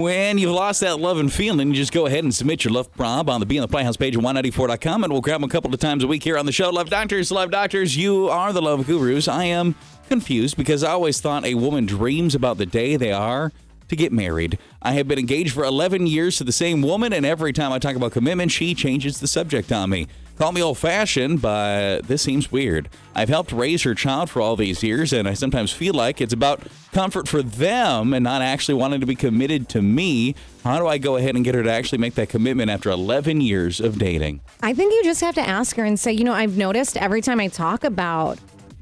When you've lost that love and feeling, you just go ahead and submit your love prob on the Be on the Playhouse page at 194.com, and we'll grab them a couple of times a week here on the show. Love doctors, you are the love gurus. I am confused because I always thought a woman dreams about the day they are to get married. I have been engaged for 11 years to the same woman, and every time I talk about commitment, she changes the subject on me. Call me old-fashioned, but this seems weird. I've helped raise her child for all these years, and I sometimes feel like it's about comfort for them and not actually wanting to be committed to me. How do I go ahead and get her to actually make that commitment after 11 years of dating? I think you just have to ask her and say, I've noticed every time I talk about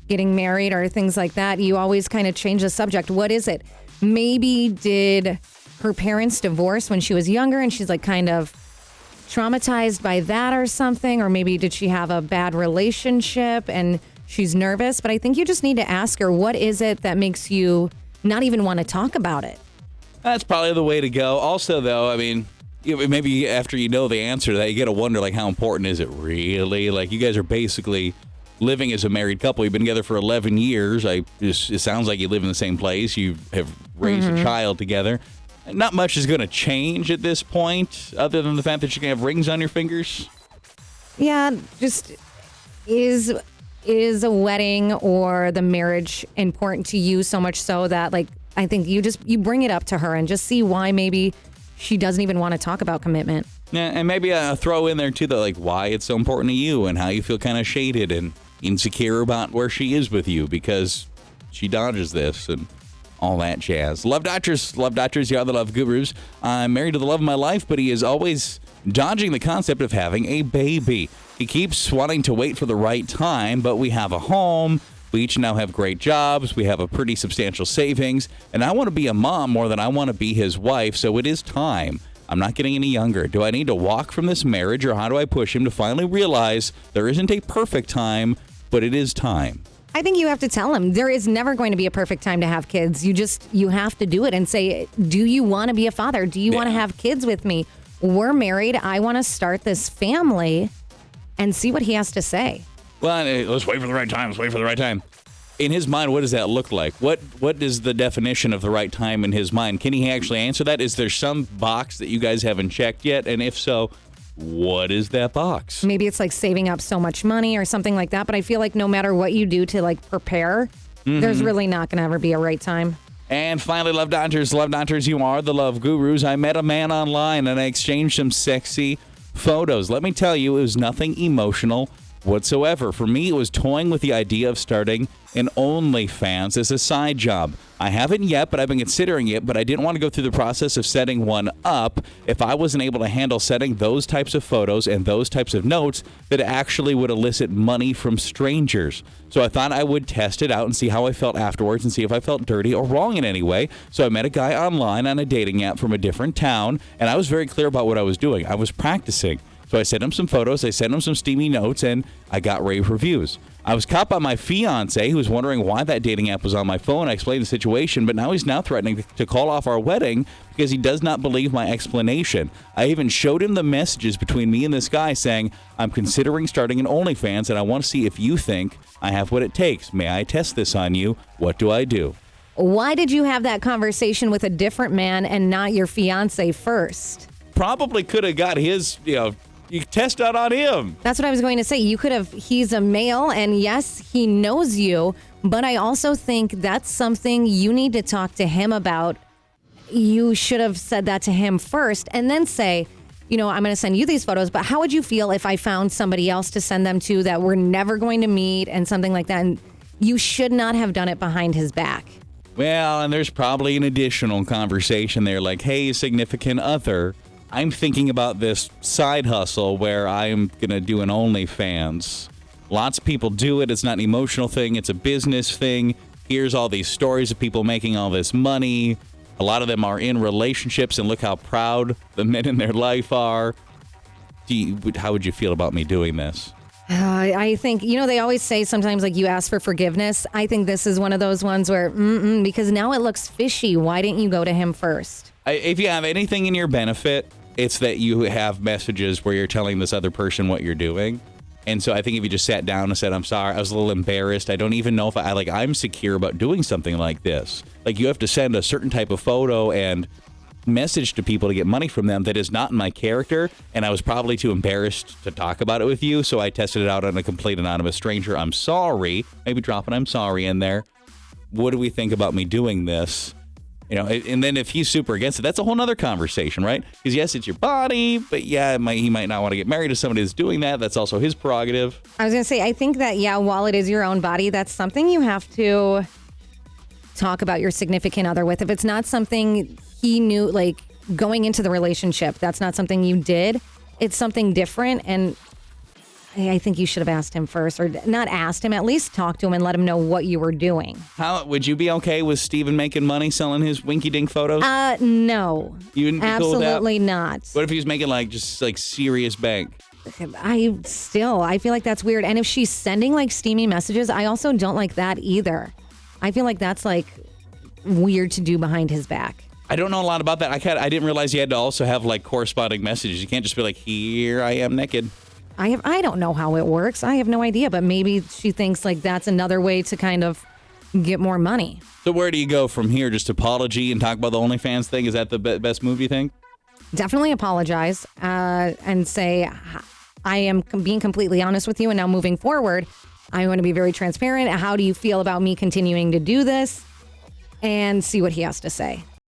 getting married or things like that, you always kind of change the subject. What is it? Maybe did her parents divorce when she was younger and she's like kind of traumatized by that or something? Or maybe did she have a bad relationship and she's nervous? But I think you just need to ask her, what is it that makes you not even want to talk about it? That's probably the way to go. Also, though, I mean, maybe after you know the answer to that, you got to wonder, like, how important is it really? Like, you guys are basically living as a married couple. You've been together for 11 years. It sounds like you live in the same place. You have raised a child together. Not much is going to change at this point, other than the fact that you can have rings on your fingers. Yeah, just is a wedding or the marriage important to you so much so that, like, I think you bring it up to her and just see why maybe she doesn't even want to talk about commitment. Yeah, and maybe throw in there, too, that, like, why it's so important to you and how you feel kind of shaded and insecure about where she is with you because she dodges this and all that jazz. Love doctors, you are the love gurus. I'm married to the love of my life, but he is always dodging the concept of having a baby. He keeps wanting to wait for the right time, but we have a home. We each now have great jobs. We have a pretty substantial savings, and I want to be a mom more than I want to be his wife, so it is time. I'm not getting any younger. Do I need to walk from this marriage, or how do I push him to finally realize there isn't a perfect time, but it is time? I think you have to tell him there is never going to be a perfect time to have kids. You have to do it and say, do you want to be a father? Do you want to have kids with me? We're married. I want to start this family, and see what he has to say. Well, let's wait for the right time. Let's wait for the right time. In his mind, what does that look like? What is the definition of the right time in his mind? Can he actually answer that? Is there some box that you guys haven't checked yet? And if so, what is that box? Maybe it's like saving up so much money or something like that. But I feel like no matter what you do to like prepare, there's really not going to ever be a right time. And finally, love doctors, you are the love gurus. I met a man online and I exchanged some sexy photos. Let me tell you, it was nothing emotional whatsoever. For me, it was toying with the idea of starting an OnlyFans as a side job. I haven't yet, but I've been considering it, but I didn't want to go through the process of setting one up if I wasn't able to handle setting those types of photos and those types of notes that actually would elicit money from strangers. So I thought I would test it out and see how I felt afterwards and see if I felt dirty or wrong in any way. So I met a guy online on a dating app from a different town, and I was very clear about what I was doing. I was practicing. So I sent him some photos, I sent him some steamy notes, and I got rave reviews. I was caught by my fiance, who was wondering why that dating app was on my phone. I explained the situation, but now he's threatening to call off our wedding because he does not believe my explanation. I even showed him the messages between me and this guy saying, I'm considering starting an OnlyFans, and I want to see if you think I have what it takes. May I test this on you? What do I do? Why did you have that conversation with a different man and not your fiance first? Probably could have got his, you test out on him. That's what I was going to say. You could have, he's a male, and yes, he knows you, but I also think that's something you need to talk to him about. You should have said that to him first, and then say, I'm going to send you these photos, but how would you feel if I found somebody else to send them to that we're never going to meet and something like that? And you should not have done it behind his back. Well, and there's probably an additional conversation there, like, hey, significant other, I'm thinking about this side hustle where I'm going to do an OnlyFans. Lots of people do it. It's not an emotional thing. It's a business thing. Here's all these stories of people making all this money. A lot of them are in relationships, and look how proud the men in their life are. How would you feel about me doing this? I think, they always say sometimes, like, you ask for forgiveness. I think this is one of those ones where, because now it looks fishy. Why didn't you go to him first? If you have anything in your benefit, it's that you have messages where you're telling this other person what you're doing. And so I think if you just sat down and said, I'm sorry, I was a little embarrassed. I don't even know if I'm secure about doing something like this. Like, you have to send a certain type of photo and message to people to get money from them that is not in my character, and I was probably too embarrassed to talk about it with you, so I tested it out on a complete anonymous stranger. I'm sorry. Maybe drop an I'm sorry in there. What do we think about me doing this? You know, and then if he's super against it, that's a whole nother conversation, right? Because yes, it's your body, but yeah, he might not want to get married to somebody that's doing that. That's also his prerogative. I was going to say, I think that, yeah, while it is your own body, that's something you have to talk about your significant other with. If it's not something he knew, like going into the relationship, that's not something you did. It's something different. And I think you should have asked him first, or not asked him, at least talk to him and let him know what you were doing. How would you be okay with Steven making money selling his winky dink photos? No. You wouldn't be cool with that? Absolutely not. What if he was making just serious bank? I feel like that's weird. And if she's sending like steamy messages, I also don't like that either. I feel like that's like weird to do behind his back. I don't know a lot about that. I didn't realize you had to also have like corresponding messages. You can't just be like, here I am naked. I don't know how it works. I have no idea, but maybe she thinks like that's another way to kind of get more money. So where do you go from here? Just apology and talk about the OnlyFans thing? Is that the best move, you think? Definitely apologize and say, I am being completely honest with you, and now moving forward, I want to be very transparent. How do you feel about me continuing to do this? And see what he has to say.